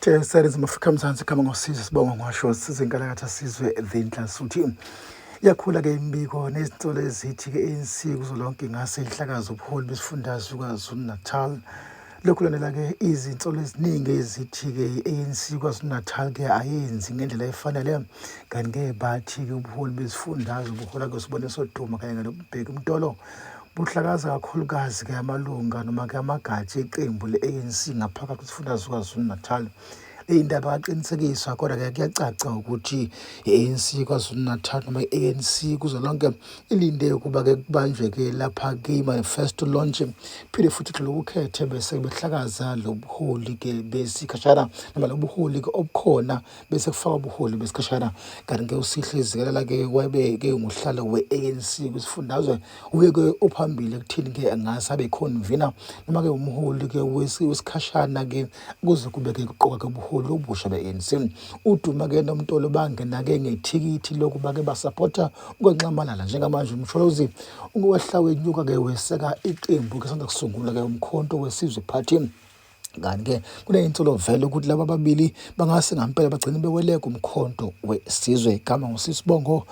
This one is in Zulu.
Sariz Mafrika Mzansi kama ngosizo sibonga ngasho sizinkalakatha sizwe ezinhla suthi yakhula ke imbiko nezinsolo ezithi ke ANC kuzolonke ngase ihlakaza ubuholi besifundazwe KwaZulu-Natal. Lokhu lanela ke izinsolo eziningi ezithi ke ANC KwaZulu-Natal ke ayenzi ngendlela efanele kanti ke bathi ke ubuholi besifundazwe ubuhola ke sibone soduma kanye nokubheka umtolo buhlakaza kakhulukazi ke amalunga noma ke amagatsha eqembu le-ANC ngaphakathi kwesifundazwe KwaZulu-Natal. Indaba yaqinisekiswa kodwa ke kuyacaca ukuthi i-ANC KwaZulu-Natal noma i-ANC kuzolonke ilinde ukuba ke kubanjwe ke lapha ke manifesto launch phinde futhi lokukhethe bese behlakaza lobuholi ke besikhashana noma lobuholi ke obukhona bese kufaka ubuholi besikhashana kanti ke usihle izikelela ke webe ke nguhlalo we-ANC kusifundazwe uye ke ophambili ekuthini ke angasabe convener noma ke umholi ke wesikhashana ke kuze kube ke kuqoka ke ubuholi obusha be-ANC. Uduma ke nomtolo bangena ke ngethikithi lokuba ke basupporta ukwenxamalala njengamanje umsholozi ungowehla wenyuka ke weseka iqembu ke sanda kusungula ke umkhonto wesizwe party. Kanti ke kuneyintsolo vele ukuthi laba babili bangase ngampela bagcine beweleka umkhonto wesizwe kama ngosisibongo